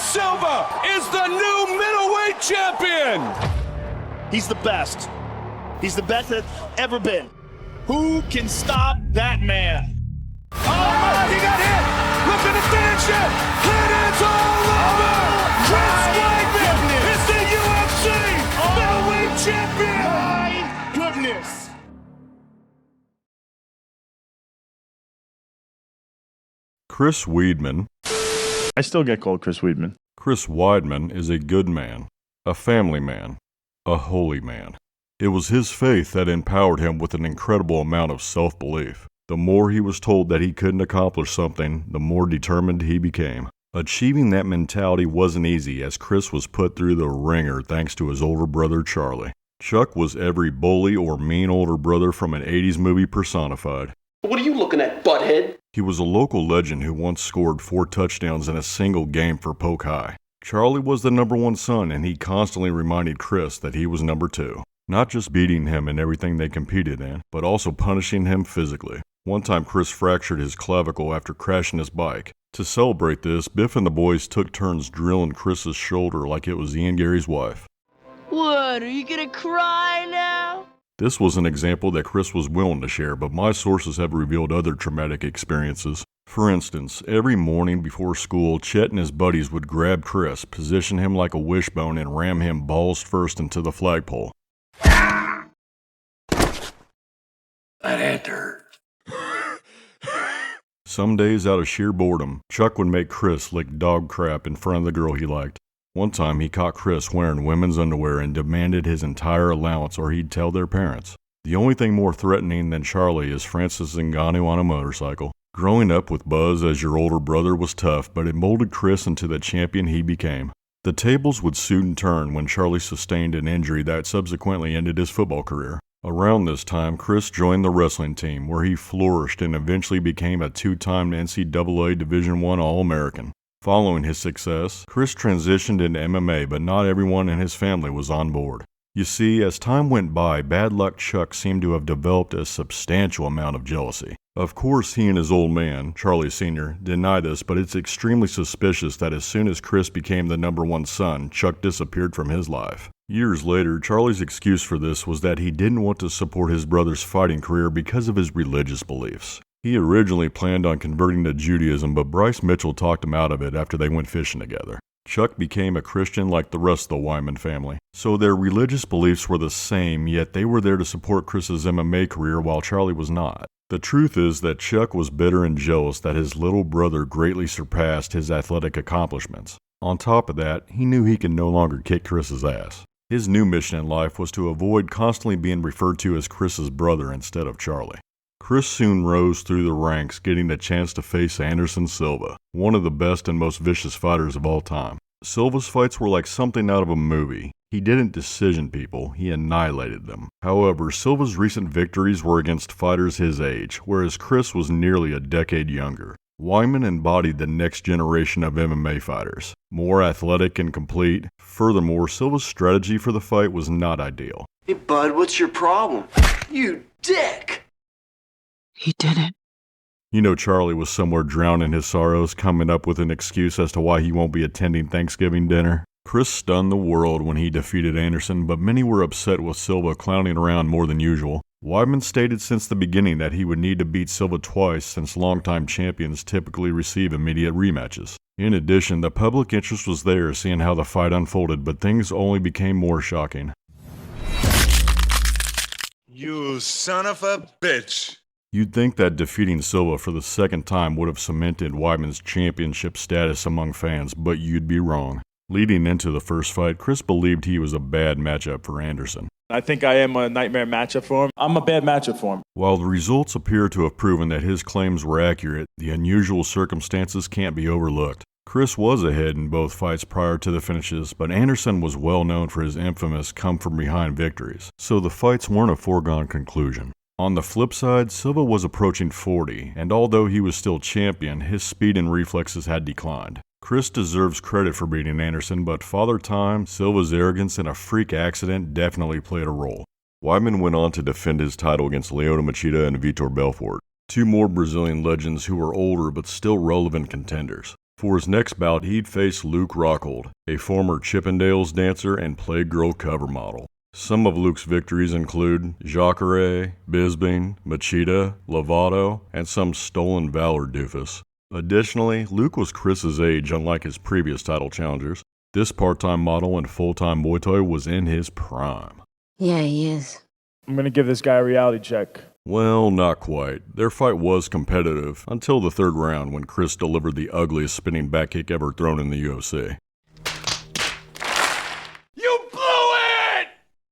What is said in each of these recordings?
Silva is the new middleweight champion! He's the best. He's the best that's ever been. Who can stop that man? Oh, he got hit! Look at the finish it! And it's all over! Chris Weidman is the UFC middleweight champion! My goodness! Chris Weidman. I still get called Chris Weidman. Chris Weidman is a good man, a family man, a holy man. It was his faith that empowered him with an incredible amount of self-belief. The more he was told that he couldn't accomplish something, the more determined he became. Achieving that mentality wasn't easy, as Chris was put through the ringer thanks to his older brother Charlie. Chuck was every bully or mean older brother from an 80s movie personified. What are you looking at, butthead? He was a local legend who once scored 4 touchdowns in a single game for Polk High. Charlie was the number 1 son, and he constantly reminded Chris that he was number 2. Not just beating him in everything they competed in, but also punishing him physically. One time Chris fractured his clavicle after crashing his bike. To celebrate this, Biff and the boys took turns drilling Chris's shoulder like it was Ian Gary's wife. What, are you gonna cry now? This was an example that Chris was willing to share, but my sources have revealed other traumatic experiences. For instance, every morning before school, Chet and his buddies would grab Chris, position him like a wishbone, and ram him balls first into the flagpole. That had to hurt. Some days, out of sheer boredom, Chuck would make Chris lick dog crap in front of the girl he liked. One time, he caught Chris wearing women's underwear and demanded his entire allowance or he'd tell their parents. The only thing more threatening than Charlie is Francis Ngannou on a motorcycle. Growing up with Buzz as your older brother was tough, but it molded Chris into the champion he became. The tables would soon turn when Charlie sustained an injury that subsequently ended his football career. Around this time, Chris joined the wrestling team, where he flourished and eventually became a 2-time NCAA Division I All-American. Following his success, Chris transitioned into MMA, but not everyone in his family was on board. You see, as time went by, Bad Luck Chuck seemed to have developed a substantial amount of jealousy. Of course, he and his old man, Charlie Sr., deny this, but it's extremely suspicious that as soon as Chris became the number 1 son, Chuck disappeared from his life. Years later, Charlie's excuse for this was that he didn't want to support his brother's fighting career because of his religious beliefs. He originally planned on converting to Judaism, but Bryce Mitchell talked him out of it after they went fishing together. Chuck became a Christian like the rest of the Weidman family, so their religious beliefs were the same, yet they were there to support Chris's MMA career while Charlie was not. The truth is that Chuck was bitter and jealous that his little brother greatly surpassed his athletic accomplishments. On top of that, he knew he could no longer kick Chris's ass. His new mission in life was to avoid constantly being referred to as Chris's brother instead of Charlie. Chris soon rose through the ranks, getting the chance to face Anderson Silva, one of the best and most vicious fighters of all time. Silva's fights were like something out of a movie. He didn't decision people, he annihilated them. However, Silva's recent victories were against fighters his age, whereas Chris was nearly a decade younger. Weidman embodied the next generation of MMA fighters, more athletic and complete. Furthermore, Silva's strategy for the fight was not ideal. Hey, bud, what's your problem? You dick! He did it. You know, Charlie was somewhere drowned in his sorrows, coming up with an excuse as to why he won't be attending Thanksgiving dinner. Chris stunned the world when he defeated Anderson, but many were upset with Silva clowning around more than usual. Weidman stated since the beginning that he would need to beat Silva twice, since longtime champions typically receive immediate rematches. In addition, the public interest was there seeing how the fight unfolded, but things only became more shocking. You son of a bitch! You'd think that defeating Silva for the second time would have cemented Weidman's championship status among fans, but you'd be wrong. Leading into the first fight, Chris believed he was a bad matchup for Anderson. I think I am a nightmare matchup for him. I'm a bad matchup for him. While the results appear to have proven that his claims were accurate, the unusual circumstances can't be overlooked. Chris was ahead in both fights prior to the finishes, but Anderson was well known for his infamous come-from-behind victories, so the fights weren't a foregone conclusion. On the flip side, Silva was approaching 40, and although he was still champion, his speed and reflexes had declined. Chris deserves credit for beating Anderson, but Father Time, Silva's arrogance, and a freak accident definitely played a role. Weidman went on to defend his title against Lyoto Machida and Vitor Belfort, two more Brazilian legends who were older but still relevant contenders. For his next bout, he'd face Luke Rockhold, a former Chippendales dancer and Playgirl cover model. Some of Luke's victories include Jacare, Bisping, Machida, Lovato, and some stolen valor doofus. Additionally, Luke was Chris's age, unlike his previous title challengers. This part-time model and full-time boy toy was in his prime. Yeah, he is. I'm going to give this guy a reality check. Well, not quite. Their fight was competitive until the third round when Chris delivered the ugliest spinning back kick ever thrown in the UFC. You blew it!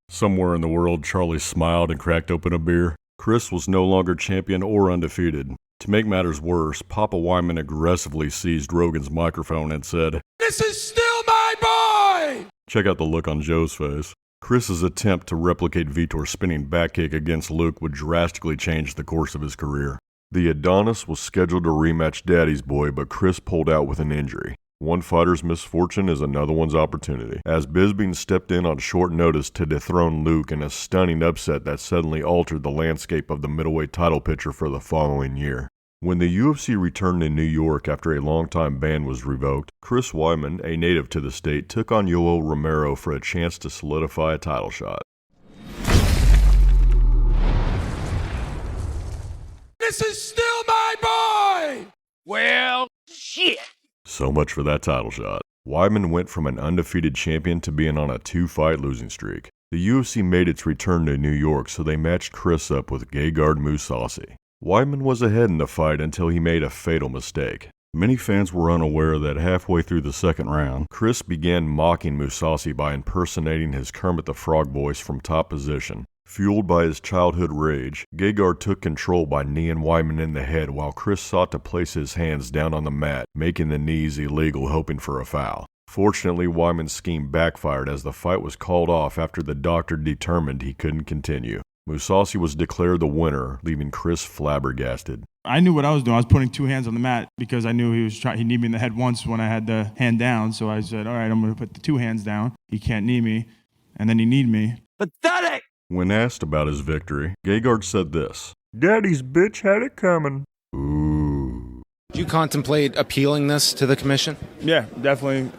Somewhere in the world, Charlie smiled and cracked open a beer. Chris was no longer champion or undefeated. To make matters worse, Papa Weidman aggressively seized Rogan's microphone and said, This is still my boy! Check out the look on Joe's face. Chris's attempt to replicate Vitor's spinning back kick against Luke would drastically change the course of his career. The Adonis was scheduled to rematch Daddy's boy, but Chris pulled out with an injury. One fighter's misfortune is another one's opportunity, as Bisping stepped in on short notice to dethrone Luke in a stunning upset that suddenly altered the landscape of the middleweight title picture for the following year. When the UFC returned to New York after a long-time ban was revoked, Chris Weidman, a native to the state, took on Yoel Romero for a chance to solidify a title shot. This is still my boy! Well, shit! So much for that title shot. Weidman went from an undefeated champion to being on a 2-fight losing streak. The UFC made its return to New York, so they matched Chris up with Gegard Mousasi. Weidman was ahead in the fight until he made a fatal mistake. Many fans were unaware that halfway through the second round, Chris began mocking Mousasi by impersonating his Kermit the Frog voice from top position. Fueled by his childhood rage, Gegard took control by kneeing Weidman in the head while Chris sought to place his hands down on the mat, making the knees illegal, hoping for a foul. Fortunately, Weidman's scheme backfired as the fight was called off after the doctor determined he couldn't continue. Mousasi was declared the winner, leaving Chris flabbergasted. I knew what I was doing. I was putting 2 hands on the mat because I knew he kneed me in the head once when I had the hand down. So I said, all right, I'm going to put the 2 hands down. He can't knee me. And then he kneed me. Pathetic! When asked about his victory, Gegard said this, Daddy's bitch had it coming. Ooh. Do you contemplate appealing this to the commission? Yeah, definitely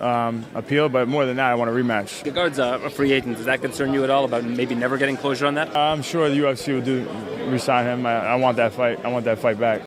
appeal, but more than that, I want a rematch. Gegard's a free agent. Does that concern you at all about maybe never getting closure on that? I'm sure the UFC will re-sign him. I want that fight. I want that fight back.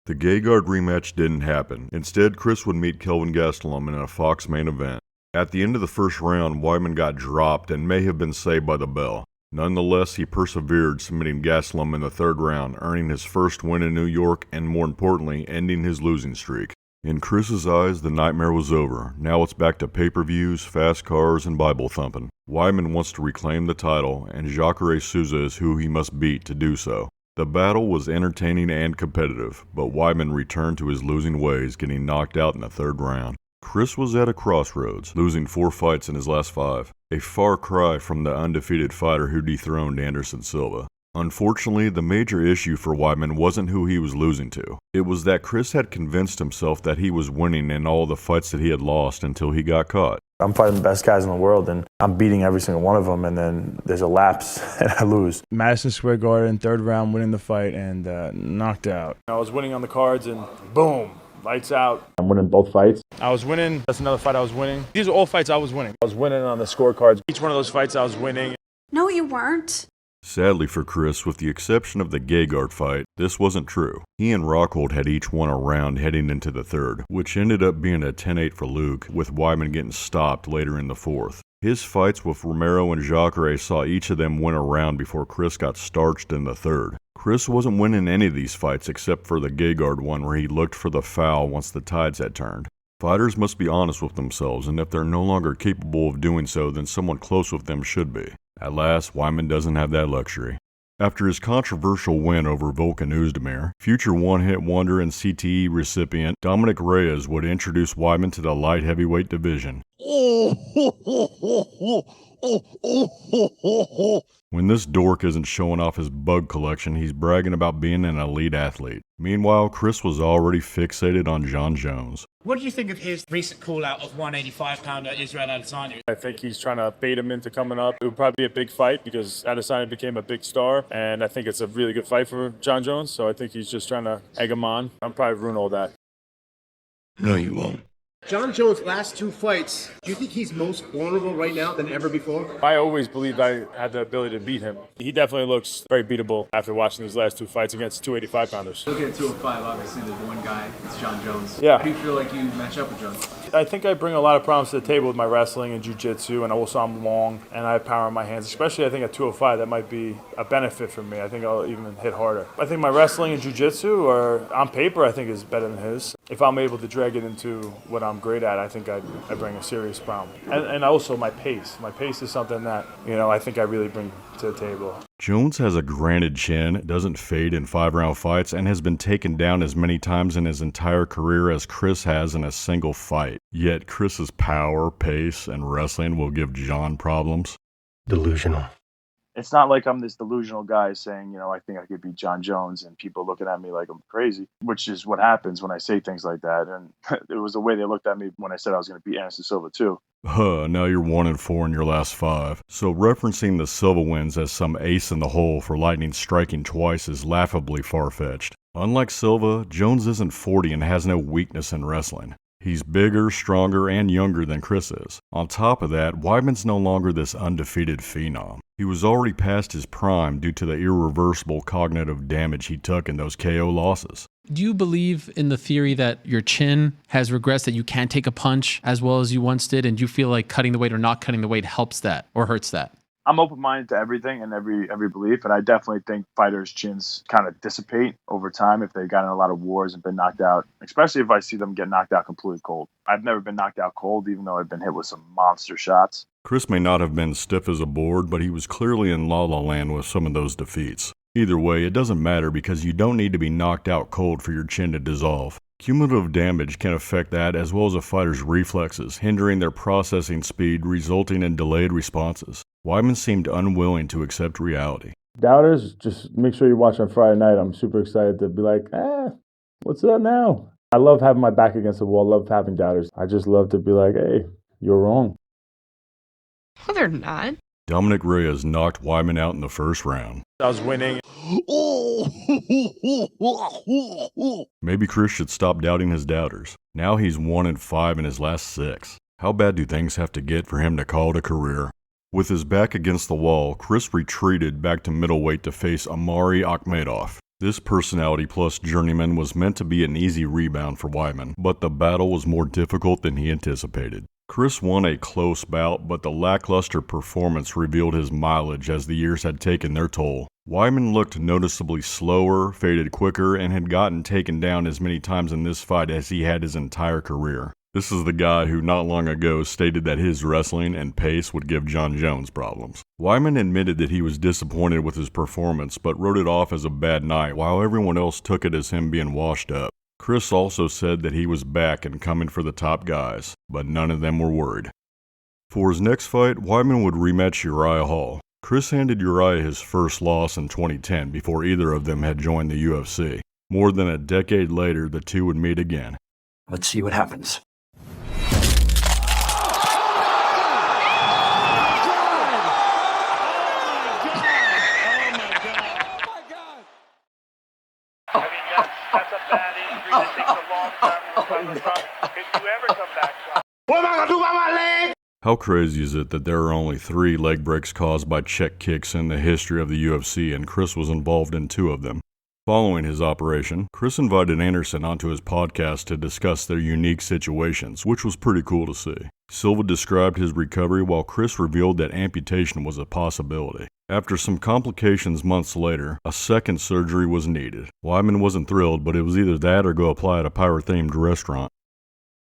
The Gegard rematch didn't happen. Instead, Chris would meet Kelvin Gastelum in a Fox main event. At the end of the first round, Weidman got dropped and may have been saved by the bell. Nonetheless, he persevered, submitting Gastelum in the third round, earning his first win in New York and, more importantly, ending his losing streak. In Chris's eyes, the nightmare was over. Now it's back to pay-per-views, fast cars, and Bible thumping. Weidman wants to reclaim the title, and Jacare Souza is who he must beat to do so. The battle was entertaining and competitive, but Weidman returned to his losing ways, getting knocked out in the third round. Chris was at a crossroads, losing 4 fights in his last 5, a far cry from the undefeated fighter who dethroned Anderson Silva. Unfortunately, the major issue for Weidman wasn't who he was losing to. It was that Chris had convinced himself that he was winning in all the fights that he had lost until he got caught. I'm fighting the best guys in the world, and I'm beating every single one of them, and then there's a lapse, and I lose. Madison Square Garden, third round, winning the fight, and knocked out. I was winning on the cards, and boom. Lights out. I'm winning both fights. I was winning. That's another fight I was winning. These are all fights I was winning. I was winning on the scorecards. Each one of those fights I was winning. No, you weren't. Sadly for Chris, with the exception of the Gegard fight, this wasn't true. He and Rockhold had each won a round heading into the third, which ended up being a 10-8 for Luke, with Weidman getting stopped later in the fourth. His fights with Romero and Jacare saw each of them win a round before Chris got starched in the third. Chris wasn't winning any of these fights except for the Gegard one where he looked for the foul once the tides had turned. Fighters must be honest with themselves, and if they're no longer capable of doing so, then someone close with them should be. At last, Weidman doesn't have that luxury. After his controversial win over Volkan Oezdemir, future one-hit wonder and CTE recipient Dominic Reyes would introduce Weidman to the light heavyweight division. When this dork isn't showing off his bug collection, he's bragging about being an elite athlete. Meanwhile, Chris was already fixated on Jon Jones. What do you think of his recent call-out of 185-pounder Israel Adesanya? I think he's trying to bait him into coming up. It would probably be a big fight because Adesanya became a big star, and I think it's a really good fight for Jon Jones, so I think he's just trying to egg him on. I'm probably ruin all that. No, you won't. Jon Jones' last two fights, do you think he's most vulnerable right now than ever before? I always believed I had the ability to beat him. He definitely looks very beatable after watching his last two fights against 285-pounders. Looking at 205, obviously there's one guy, it's Jon Jones. Yeah. How do you feel like you match up with Jon? I think I bring a lot of problems to the table with my wrestling and jiu-jitsu, and also I'm long, and I have power in my hands. Especially I think at 205, that might be a benefit for me. I think I'll even hit harder. I think my wrestling and jiu-jitsu, on paper, I think is better than his. If I'm able to drag it into what I'm great at, I think I bring a serious problem. And also my pace. My pace is something that, I think I really bring to the table. Jones has a granite chin, doesn't fade in 5-round fights, and has been taken down as many times in his entire career as Chris has in a single fight. Yet Chris's power, pace, and wrestling will give Jon problems. Delusional. It's not like I'm this delusional guy saying, I think I could beat Jon Jones and people looking at me like I'm crazy, which is what happens when I say things like that. And it was the way they looked at me when I said I was going to beat Anderson Silva too. Now you're 1-4 in your last 5. So referencing the Silva wins as some ace in the hole for Lightning striking twice is laughably far-fetched. Unlike Silva, Jones isn't 40 and has no weakness in wrestling. He's bigger, stronger, and younger than Chris is. On top of that, Weidman's no longer this undefeated phenom. He was already past his prime due to the irreversible cognitive damage he took in those KO losses. Do you believe in the theory that your chin has regressed, that you can't take a punch as well as you once did, and do you feel like cutting the weight or not cutting the weight helps that or hurts that? I'm open-minded to everything and every belief, and I definitely think fighters' chins kind of dissipate over time if they've gotten in a lot of wars and been knocked out, especially if I see them get knocked out completely cold. I've never been knocked out cold, even though I've been hit with some monster shots. Chris may not have been stiff as a board, but he was clearly in la-la land with some of those defeats. Either way, it doesn't matter because you don't need to be knocked out cold for your chin to dissolve. Cumulative damage can affect that as well as a fighter's reflexes, hindering their processing speed, resulting in delayed responses. Weidman seemed unwilling to accept reality. Doubters, just make sure you watch on Friday night. I'm super excited to be like, what's up now? I love having my back against the wall, love having doubters. I just love to be like, hey, you're wrong. No, they're not. Dominic Reyes knocked Weidman out in the first round. I was winning. Maybe Chris should stop doubting his doubters. Now he's 1-5 in his last 6. How bad do things have to get for him to call it a career? With his back against the wall, Chris retreated back to middleweight to face Amari Akhmedov. This personality plus journeyman was meant to be an easy rebound for Weidman, but the battle was more difficult than he anticipated. Chris won a close bout, but the lackluster performance revealed his mileage as the years had taken their toll. Weidman looked noticeably slower, faded quicker, and had gotten taken down as many times in this fight as he had his entire career. This is the guy who not long ago stated that his wrestling and pace would give Jon Jones problems. Weidman admitted that he was disappointed with his performance, but wrote it off as a bad night, while everyone else took it as him being washed up. Chris also said that he was back and coming for the top guys, but none of them were worried. For his next fight, Weidman would rematch Uriah Hall. Chris handed Uriah his first loss in 2010 before either of them had joined the UFC. More than a decade later, the two would meet again. Let's see what happens. What am I gonna do about my leg? How crazy is it that there are only 3 leg breaks caused by check kicks in the history of the UFC, and Chris was involved in 2 of them? Following his operation, Chris invited Anderson onto his podcast to discuss their unique situations, which was pretty cool to see. Silva described his recovery while Chris revealed that amputation was a possibility. After some complications months later, a second surgery was needed. Weidman wasn't thrilled, but it was either that or go apply at a pirate-themed restaurant.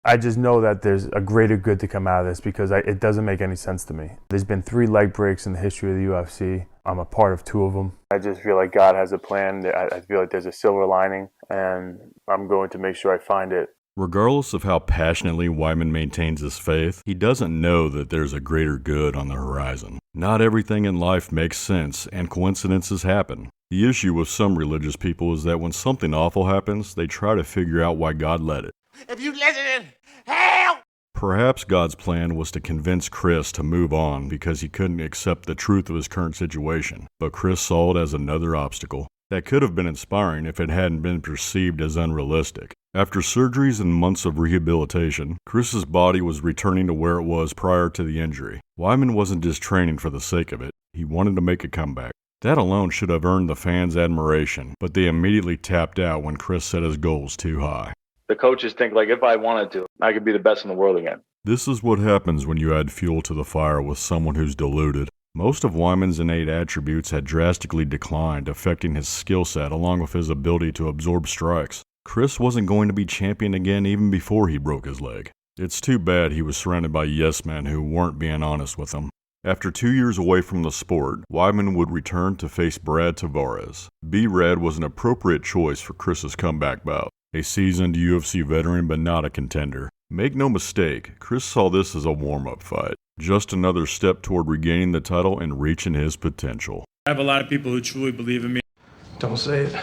I just know that there's a greater good to come out of this because it doesn't make any sense to me. There's been 3 leg breaks in the history of the UFC. I'm a part of 2 of them. I just feel like God has a plan. I feel like there's a silver lining, and I'm going to make sure I find it. Regardless of how passionately Weidman maintains his faith, he doesn't know that there's a greater good on the horizon. Not everything in life makes sense, and coincidences happen. The issue with some religious people is that when something awful happens, they try to figure out why God let it. If you let it in, help! Perhaps God's plan was to convince Chris to move on because he couldn't accept the truth of his current situation, but Chris saw it as another obstacle. That could have been inspiring if it hadn't been perceived as unrealistic. After surgeries and months of rehabilitation, Chris's body was returning to where it was prior to the injury. Weidman wasn't just training for the sake of it, he wanted to make a comeback. That alone should have earned the fans' admiration, but they immediately tapped out when Chris set his goals too high. The coaches think, like, if I wanted to, I could be the best in the world again. This is what happens when you add fuel to the fire with someone who's deluded. Most of Weidman's innate attributes had drastically declined, affecting his skill set along with his ability to absorb strikes. Chris wasn't going to be champion again even before he broke his leg. It's too bad he was surrounded by yes men who weren't being honest with him. After 2 years away from the sport, Weidman would return to face Brad Tavares. B-Rad was an appropriate choice for Chris's comeback bout. A seasoned UFC veteran but not a contender. Make no mistake, Chris saw this as a warm-up fight. Just another step toward regaining the title and reaching his potential. I have a lot of people who truly believe in me. Don't say it.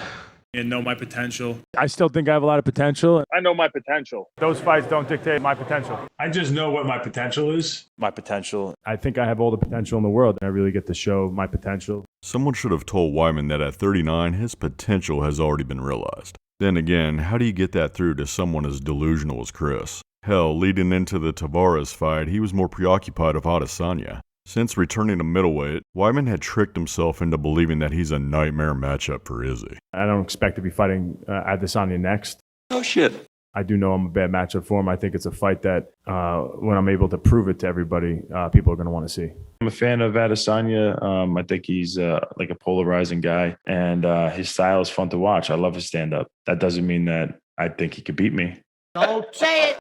And know my potential. I still think I have a lot of potential. I know my potential. Those fights don't dictate my potential. I just know what my potential is. My potential. I think I have all the potential in the world, and I really get to show my potential. Someone should have told Weidman that at 39, his potential has already been realized. Then again, how do you get that through to someone as delusional as Chris? Hell, leading into the Tavares fight, he was more preoccupied with Adesanya. Since returning to middleweight, Weidman had tricked himself into believing that he's a nightmare matchup for Izzy. I don't expect to be fighting Adesanya next. Oh, shit. I do know I'm a bad matchup for him. I think it's a fight that when I'm able to prove it to everybody, people are going to want to see. I'm a fan of Adesanya. I think he's like a polarizing guy, and his style is fun to watch. I love his stand-up. That doesn't mean that I think he could beat me. Don't say it.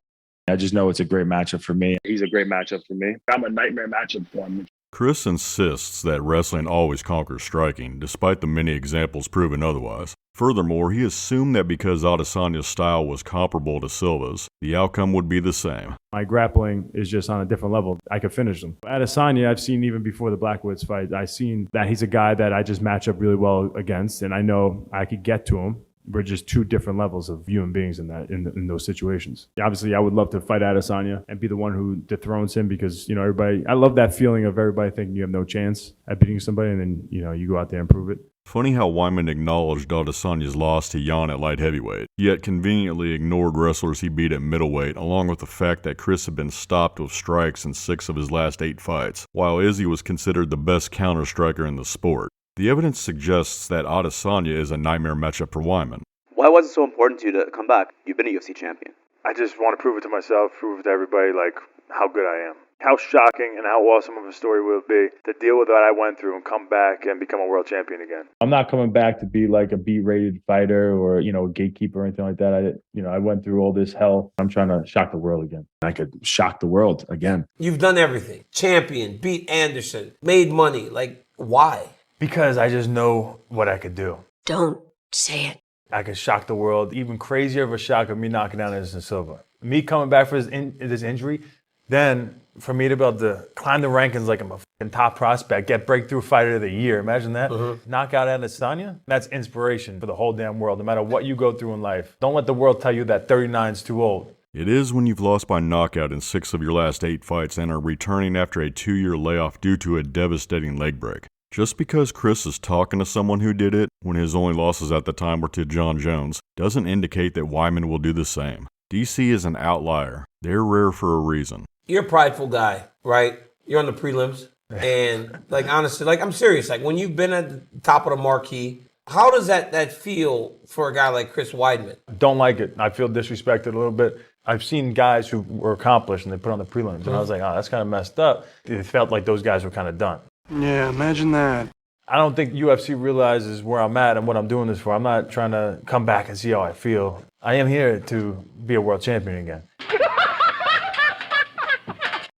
I just know it's a great matchup for me. He's a great matchup for me. I'm a nightmare matchup for him. Chris insists that wrestling always conquers striking, despite the many examples proven otherwise. Furthermore, he assumed that because Adesanya's style was comparable to Silva's, the outcome would be the same. My grappling is just on a different level. I could finish him. Adesanya, I've seen even before the Blackwoods fight, I've seen that he's a guy that I just match up really well against, and I know I could get to him. We're just two different levels of human beings in those situations. Obviously, I would love to fight Adesanya and be the one who dethrones him because, you know, everybody, I love that feeling of everybody thinking you have no chance at beating somebody and then, you know, you go out there and prove it. Funny how Weidman acknowledged Adesanya's loss to Jan at light heavyweight, yet conveniently ignored wrestlers he beat at middleweight, along with the fact that Chris had been stopped with strikes in 6 of his last 8 fights, while Izzy was considered the best counter-striker in the sport. The evidence suggests that Adesanya is a nightmare matchup for Weidman. Why was it so important to you to come back? You've been a UFC champion. I just want to prove it to myself, prove it to everybody, like, how good I am. How shocking and how awesome of a story will it be to deal with what I went through and come back and become a world champion again. I'm not coming back to be like a B-rated fighter or, you know, a gatekeeper or anything like that. I went through all this hell. I'm trying to shock the world again. I could shock the world again. You've done everything. Champion, beat Anderson, made money. Like, why? Because I just know what I could do. Don't say it. I could shock the world. Even crazier of a shock of me knocking down Anderson Silva. Me coming back for this injury, then for me to be able to climb the rankings like I'm a fucking top prospect, get breakthrough fighter of the year. Imagine that. Knock out Adesanya. That's inspiration for the whole damn world, no matter what you go through in life. Don't let the world tell you that 39 is too old. It is when you've lost by knockout in 6 of your last 8 fights and are returning after a 2-year layoff due to a devastating leg break. Just because Chris is talking to someone who did it, when his only losses at the time were to John Jones, doesn't indicate that Weidman will do the same. DC is an outlier. They're rare for a reason. You're a prideful guy, right? You're on the prelims. And, like, honestly, like, I'm serious. Like, when you've been at the top of the marquee, how does that feel for a guy like Chris Weidman? Don't like it. I feel disrespected a little bit. I've seen guys who were accomplished and they put on the prelims. And I was like, oh, that's kind of messed up. It felt like those guys were kind of done. Yeah, imagine that. I don't think UFC realizes where I'm at and what I'm doing this for. I'm not trying to come back and see how I feel. I am here to be a world champion again.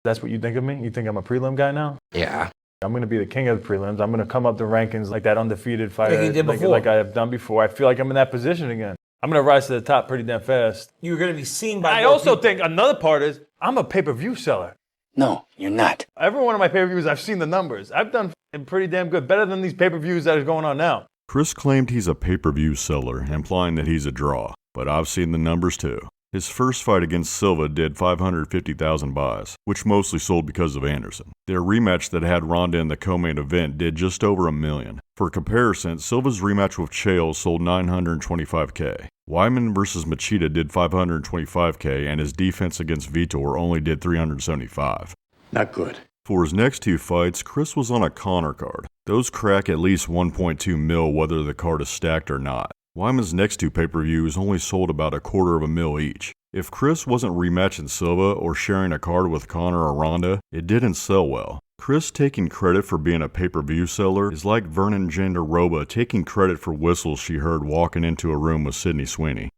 That's what you think of me? You think I'm a prelim guy now? Yeah. I'm going to be the king of the prelims. I'm going to come up the rankings like that undefeated fighter, Like he did before. like I have done before. I feel like I'm in that position again. I'm going to rise to the top pretty damn fast. You're going to be seen by I more also people. think another part is I'm a pay-per-view seller. No, you're not. Every one of my pay-per-views, I've seen the numbers. I've done pretty damn good, better than these pay-per-views that are going on now. Chris claimed he's a pay-per-view seller, implying that he's a draw. But I've seen the numbers too. His first fight against Silva did 550,000 buys, which mostly sold because of Anderson. Their rematch that had Ronda in the co-main event did just over 1 million. For comparison, Silva's rematch with Chael sold 925K. Weidman versus Machida did 525K, and his defense against Vitor only did 375. Not good. For his next 2 fights, Chris was on a Connor card. Those crack at least 1.2 mil whether the card is stacked or not. Weidman's next 2 pay-per-views only sold about $250,000 each. If Chris wasn't rematching Silva or sharing a card with Connor or Ronda, it didn't sell well. Chris taking credit for being a pay-per-view seller is like Vernon Jandaroba taking credit for whistles she heard walking into a room with Sydney Sweeney.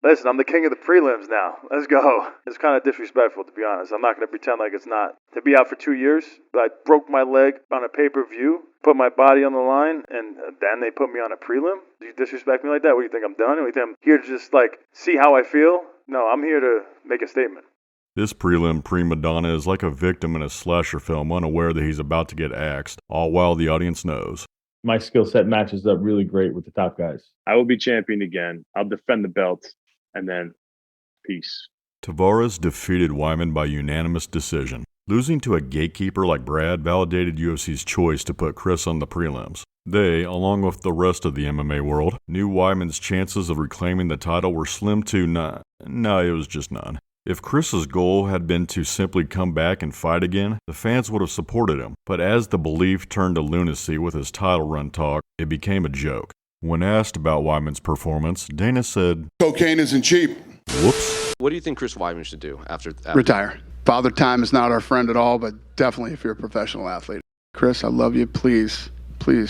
Listen, I'm the king of the prelims now. Let's go. It's kind of disrespectful, to be honest. I'm not going to pretend like it's not. To be out for 2 years, I broke my leg on a pay-per-view, put my body on the line, and then they put me on a prelim? Do you disrespect me like that? What do you think, I'm done? What do you think, I'm here to just, see how I feel? No, I'm here to make a statement. This prelim prima donna is like a victim in a slasher film, unaware that he's about to get axed, all while the audience knows. My skill set matches up really great with the top guys. I will be champion again. I'll defend the belt. And then, peace. Tavares defeated Weidman by unanimous decision. Losing to a gatekeeper like Brad validated UFC's choice to put Chris on the prelims. They, along with the rest of the MMA world, knew Weidman's chances of reclaiming the title were slim to none. No, it was just none. If Chris's goal had been to simply come back and fight again, the fans would have supported him. But as the belief turned to lunacy with his title run talk, it became a joke. When asked about Weidman's performance, Dana said, Cocaine isn't cheap. Whoops. What do you think Chris Weidman should do after? Retire. Father Time is not our friend at all, but definitely if you're a professional athlete. Chris, I love you. Please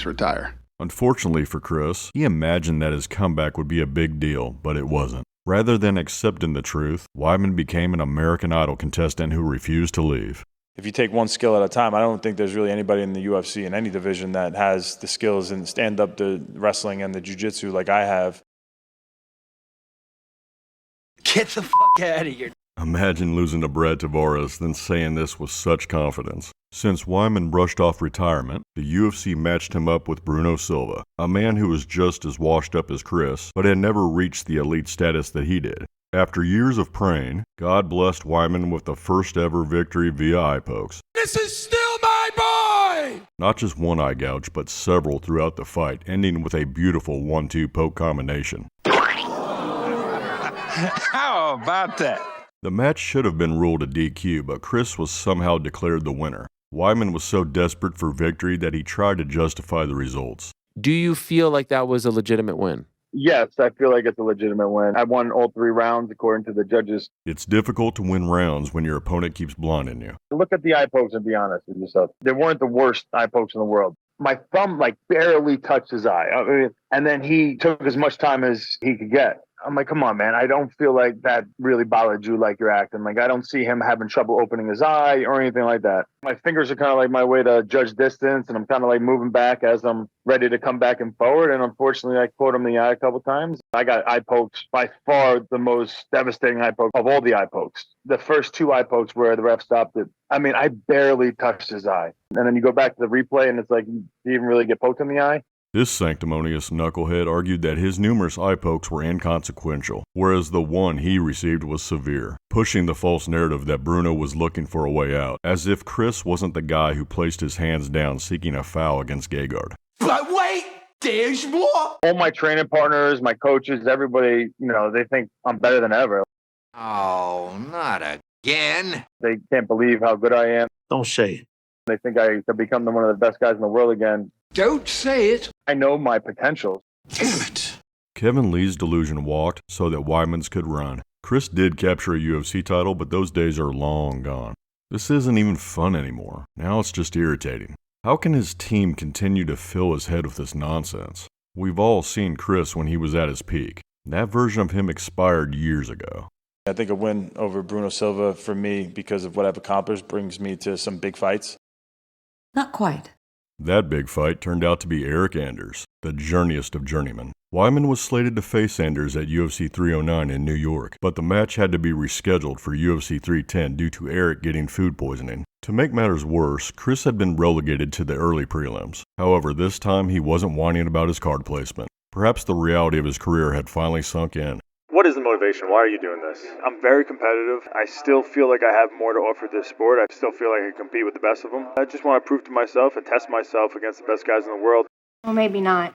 retire. Unfortunately for Chris, he imagined that his comeback would be a big deal, but it wasn't. Rather than accepting the truth, Weidman became an American Idol contestant who refused to leave. If you take one skill at a time, I don't think there's really anybody in the UFC in any division that has the skills and stand up to wrestling and the jiu-jitsu like I have. Get the fuck out of here. Imagine losing to Brad Tavares, then saying this with such confidence. Since Weidman brushed off retirement, the UFC matched him up with Bruno Silva, a man who was just as washed up as Chris, but had never reached the elite status that he did. After years of praying, God blessed Weidman with the first ever victory via eye pokes. This is still my boy! Not just one eye gouge, but several throughout the fight, ending with a beautiful 1-2 poke combination. How about that? The match should have been ruled a DQ, but Chris was somehow declared the winner. Weidman was so desperate for victory that he tried to justify the results. Do you feel like that was a legitimate win? Yes, I feel like it's a legitimate win. I won all 3 rounds according to the judges. It's difficult to win rounds when your opponent keeps blinding you. Look at the eye pokes and be honest with yourself. They weren't the worst eye pokes in the world. My thumb barely touched his eye. And then he took as much time as he could get. I'm like, come on, man. I don't feel like that really bothered you like you're acting. I don't see him having trouble opening his eye or anything like that. My fingers are kind of like my way to judge distance, and I'm kind of moving back as I'm ready to come back and forward. And unfortunately, I caught him in the eye a couple times. I got eye pokes, by far the most devastating eye poke of all the eye pokes. The first 2 eye pokes where the ref stopped it. I barely touched his eye. And then you go back to the replay, and it's like, you didn't even really get poked in the eye. This sanctimonious knucklehead argued that his numerous eye pokes were inconsequential, whereas the one he received was severe, pushing the false narrative that Bruno was looking for a way out, as if Chris wasn't the guy who placed his hands down seeking a foul against Gegard. But wait, there's more. All my training partners, my coaches, everybody, they think I'm better than ever. Oh, not again. They can't believe how good I am. Don't say it. They think I could become one of the best guys in the world again. Don't say it. I know my potential. Damn it. Kevin Lee's delusion walked so that Weidman's could run. Chris did capture a UFC title, but those days are long gone. This isn't even fun anymore. Now it's just irritating. How can his team continue to fill his head with this nonsense? We've all seen Chris when he was at his peak. That version of him expired years ago. I think a win over Bruno Silva for me, because of what I've accomplished, brings me to some big fights. Not quite. That big fight turned out to be Eric Anders, the journeyest of journeymen. Weidman was slated to face Anders at UFC 309 in New York, but the match had to be rescheduled for UFC 310 due to Eric getting food poisoning. To make matters worse, Chris had been relegated to the early prelims. However, this time he wasn't whining about his card placement. Perhaps the reality of his career had finally sunk in. What is the motivation? Why are you doing this? I'm very competitive. I still feel like I have more to offer this sport. I still feel like I can compete with the best of them. I just want to prove to myself and test myself against the best guys in the world. Well, maybe not.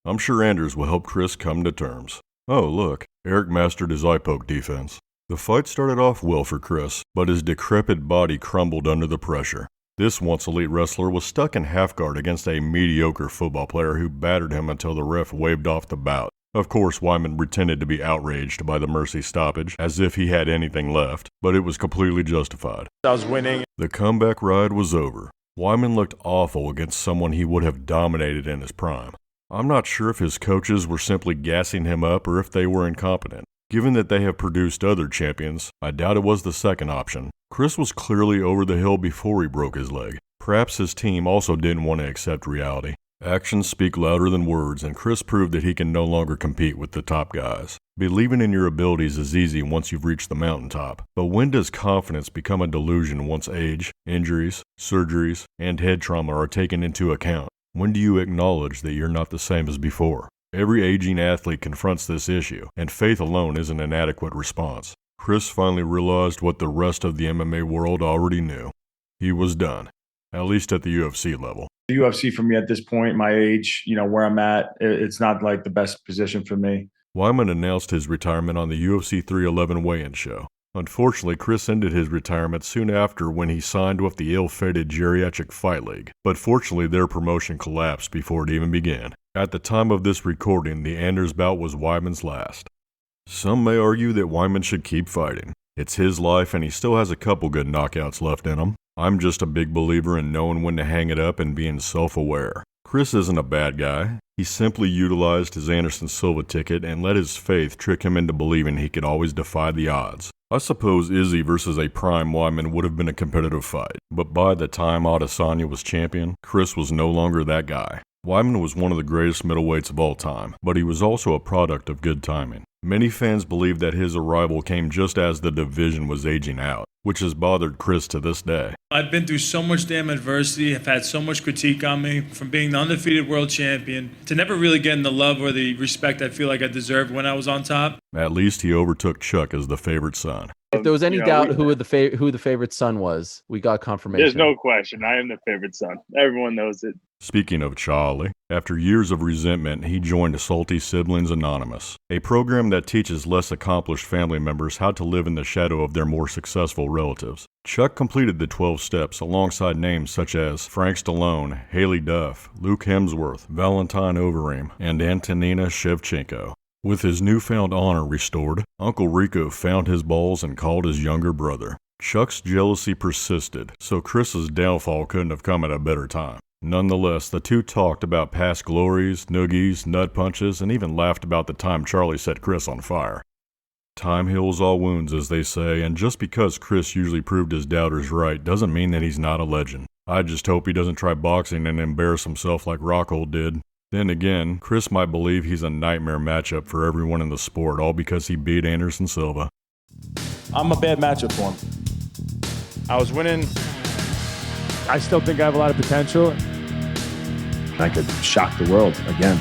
I'm sure Anders will help Chris come to terms. Oh, look, Eric mastered his eye poke defense. The fight started off well for Chris, but his decrepit body crumbled under the pressure. This once elite wrestler was stuck in half guard against a mediocre football player who battered him until the ref waved off the bout. Of course, Weidman pretended to be outraged by the mercy stoppage, as if he had anything left, but it was completely justified. I was winning. The comeback ride was over. Weidman looked awful against someone he would have dominated in his prime. I'm not sure if his coaches were simply gassing him up or if they were incompetent. Given that they have produced other champions, I doubt it was the second option. Chris was clearly over the hill before he broke his leg. Perhaps his team also didn't want to accept reality. Actions speak louder than words, and Chris proved that he can no longer compete with the top guys. Believing in your abilities is easy once you've reached the mountaintop, but when does confidence become a delusion once age, injuries, surgeries, and head trauma are taken into account? When do you acknowledge that you're not the same as before? Every aging athlete confronts this issue, and faith alone is an inadequate response. Chris finally realized what the rest of the MMA world already knew. He was done, at least at the UFC level. The UFC for me at this point, my age, where I'm at, it's not like the best position for me. Weidman announced his retirement on the UFC 311 weigh-in show. Unfortunately, Chris ended his retirement soon after when he signed with the ill-fated Geriatric Fight League, but fortunately their promotion collapsed before it even began. At the time of this recording, the Anders bout was Weidman's last. Some may argue that Weidman should keep fighting. It's his life and he still has a couple good knockouts left in him. I'm just a big believer in knowing when to hang it up and being self-aware. Chris isn't a bad guy. He simply utilized his Anderson Silva ticket and let his faith trick him into believing he could always defy the odds. I suppose Izzy versus a prime Weidman would have been a competitive fight, but by the time Adesanya was champion, Chris was no longer that guy. Weidman was one of the greatest middleweights of all time, but he was also a product of good timing. Many fans believe that his arrival came just as the division was aging out, which has bothered Chris to this day. I've been through so much damn adversity. I've had so much critique on me, from being the undefeated world champion to never really getting the love or the respect I feel like I deserved when I was on top. At least he overtook Chuck as the favorite son. If there was any doubt who the favorite son was, we got confirmation. There's no question. I am the favorite son. Everyone knows it. Speaking of Charlie, after years of resentment, he joined Salty Siblings Anonymous, a program that teaches less accomplished family members how to live in the shadow of their more successful relatives. Chuck completed the 12 steps alongside names such as Frank Stallone, Haley Duff, Luke Hemsworth, Valentine Overeem, and Antonina Shevchenko. With his newfound honor restored, Uncle Rico found his balls and called his younger brother. Chuck's jealousy persisted, so Chris's downfall couldn't have come at a better time. Nonetheless, the two talked about past glories, noogies, nut punches, and even laughed about the time Charlie set Chris on fire. Time heals all wounds, as they say, and just because Chris usually proved his doubters right doesn't mean that he's not a legend. I just hope he doesn't try boxing and embarrass himself like Rockhold did. Then again, Chris might believe he's a nightmare matchup for everyone in the sport, all because he beat Anderson Silva. I'm a bad matchup for him. I was winning. I still think I have a lot of potential. I could shock the world again.